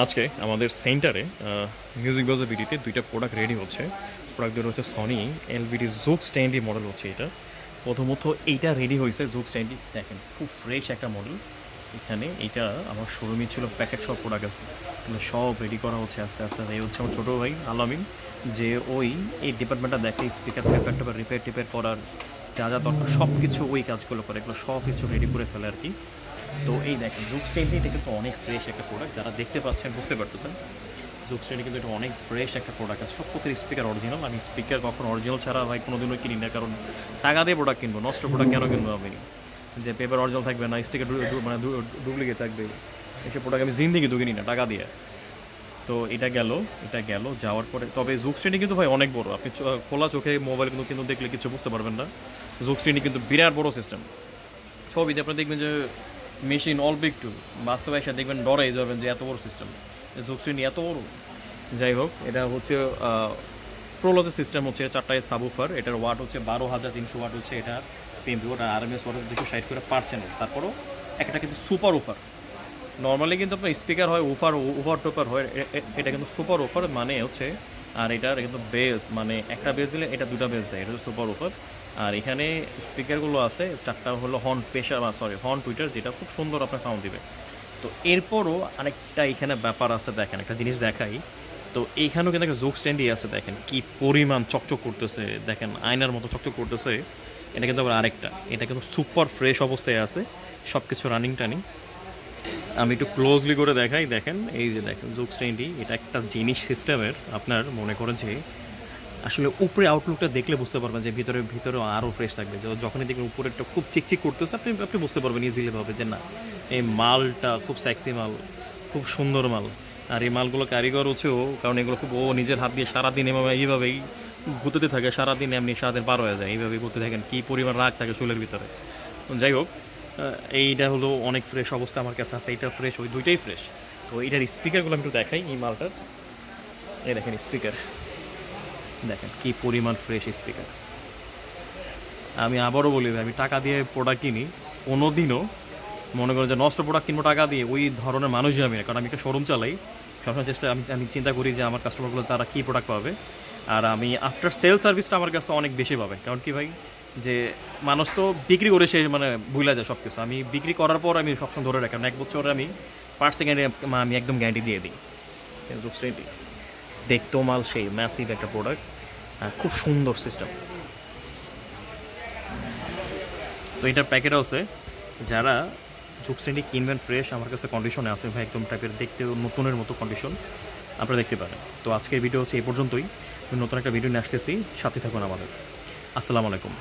আজকে আমাদের সেন্টারে মিউজিক বাজার বিডিতে দুইটা প্রোডাক্ট রেডি হচ্ছে। প্রোডাক্ট দুটো হচ্ছে সনি এলবিডি জুক স্ট্যান্ডি মডেল হচ্ছে এটা। প্রথমত এইটা রেডি হয়েছে জুক স্ট্যান্ডি, দেখেন খুব ফ্রেশ একটা মডেল। এখানে এইটা আমার শোরুমে ছিল, প্যাকেট সব প্রোডাক্ট আছে, কিন্তু সব রেডি করা হচ্ছে আস্তে আস্তে। এই হচ্ছে আমার ছোটো ভাই আলামিন, যে ওই এই ডিপার্টমেন্টটা দেখে স্পিকার পেপার রিপেয়ার করার যা যা দরকার সব কিছু ওই কাজগুলো করে, এগুলো সব কিছু রেডি করে ফেলে আর কি। তো এই দেখেন জুক স্ট্যান্ডি, এটা কিন্তু অনেক ফ্রেশ একটা প্রোডাক্ট, যারা দেখতে পাচ্ছেন বুঝতে পারতেছেন। জুক স্ট্যান্ডি কিন্তু এটা অনেক ফ্রেশ একটা প্রোডাক্ট আছে, সব প্রত্যেক স্পিকার অরিজিনাল। আমি স্পিকার কখনো অরিজিনাল ছাড়া ভাই কোনোদিনও কিনি না, কারণ টাকা দিয়ে প্রোডাক্ট কিনবো, নষ্ট প্রোডাক্ট কেন কিনবো আমি? যে পেপার অরিজিনাল থাকবে না, স্টিকার মানে ডুপ্লিকেট থাকবে, এসব প্রোডাক্ট আমি জিন্দিগি কিনি না টাকা দিয়ে। তো এটা গেল যাওয়ার পরে, তবে জুক স্ট্যান্ডি কিন্তু ভাই অনেক বড়, আপনি খোলা চোখে মোবাইল কিন্তু দেখলে কিছু বুঝতে পারবেন না। জুক স্ট্যান্ডি কিন্তু বিরাট বড় সিস্টেম। ছবিতে আপনি দেখবেন যে মেশিন অল্প একটু, বাস্তবে এসে দেখবেন ডরাই যাবেন যে এত বড় সিস্টেম, জুক স্ট্যান্ডি এত বড়। যাই হোক, এটা হচ্ছে প্রোলজের সিস্টেম হচ্ছে, চারটায় সাবুফার, এটার ওয়াট হচ্ছে 12,300 ওয়াট হচ্ছে এটা পিএমপি, ওটা আরএমএস ওয়াট 260 করে পারছেন। তারপরও একটা কিন্তু সুপার ওফার। নর্মালি কিন্তু আপনার স্পিকার হয় ওভার টোপার হয়, এটা কিন্তু সুপার ওফার মানে হচ্ছে। আর এটার কিন্তু বেস, মানে একটা বেস দিলে এটা দুটা বেস দেয়, এটা হচ্ছে সুপার ওফার। আর এখানে স্পিকারগুলো আছে চারটা, হলো হর্ন টুইটার, যেটা খুব সুন্দর আপনার সাউন্ড দিবে। তো এরপরও আরেকটা এখানে ব্যাপার আছে, দেখেন একটা জিনিস দেখাই। তো এইখানেও কিন্তু একটা জোক স্ট্যান্ডই আছে, দেখেন কি পরিমাণ চকচক করতেছে, দেখেন আয়নার মতো চকচক করতেছে। এটা কিন্তু আবার আরেকটা, এটা কিন্তু সুপার ফ্রেশ অবস্থায় আছে, সব কিছু রানিং টানিং। আমি একটু ক্লোজলি করে দেখাই, দেখেন এই যে দেখেন জোক স্ট্যান্ডি, এটা একটা জিনিস সিস্টেমের, আপনার মনে করেন যে আসলে উপরে আউটলুকটা দেখলে বুঝতে পারবেন যে ভিতরে ভিতরে আরও ফ্রেশ থাকবে। যখনই দেখবেন উপরেরটা খুব চিকচিক করতেছে, আপনি আপনি বুঝতে পারবেন ইজিলি ভাবে যে না, এই মালটা খুব সেক্সি মাল, খুব সুন্দর মাল। আর এই মালগুলো কারিগর হচ্ছেও, কারণ এগুলো খুব ও নিজের হাত দিয়ে সারাদিন এইভাবেই ঘুরতে থাকে, সারাদিন এমনি সারাদিন পার হয়ে যায়, এইভাবেই ঘুরতে থাকেন, কী পরিমাণ রাগ থাকে চুলের ভিতরে। যাই হোক, এইটা হলো অনেক ফ্রেশ অবস্থা আমার কাছে আছে, এইটা ফ্রেশ, ওই দুইটাই ফ্রেশ। তো এইটার স্পিকারগুলো আমি একটু দেখাই, এই মালটার। এই দেখেন স্পিকার, দেখেন কি পরিমাণ ফ্রেশ স্পিকার। আমি আবারও বলি, আমি টাকা দিয়ে প্রোডাক্ট কিনি, কোনো দিনও মনে করেন যে নষ্ট প্রোডাক্ট কিনবো টাকা দিয়ে, ওই ধরনের মানুষই আমি না। কারণ আমি একটা শোরুম চালাই, সবসময় আমি চিন্তা করি যে আমার কাস্টমারগুলো তারা কী প্রোডাক্ট পাবে। আর আমি আফটার সেল সার্ভিসটা আমার কাছে অনেক বেশি পাবে, কারণ কি ভাই, যে মানুষ তো বিক্রি করে সে মানে ভুলে যায় সব কিছু, আমি বিক্রি করার পর আমি সবসময় ধরে রাখি, 1 বছরে আমি পার সেকেন্ডে আমি একদম গ্যারান্টি দিয়ে দিই। দেখতেও মাল সেই ম্যাসিভ একটা প্রোডাক্ট, খুব সুন্দর সিস্টেম। তো এটার প্যাকেট আছে, যারা জুক স্ট্যান্ডি কিনবেন ফ্রেশ, আমার কাছে কন্ডিশনে আছে ভাই, একদম টাইপের দেখতে নতুনের মতো কন্ডিশন, আপনারা দেখতে পারেন। তো আজকের ভিডিও হচ্ছে এই পর্যন্তই, নতুন একটা ভিডিও নিয়ে আসতেছি, সাথে থাকুন আমাদের। আসসালামু আলাইকুম।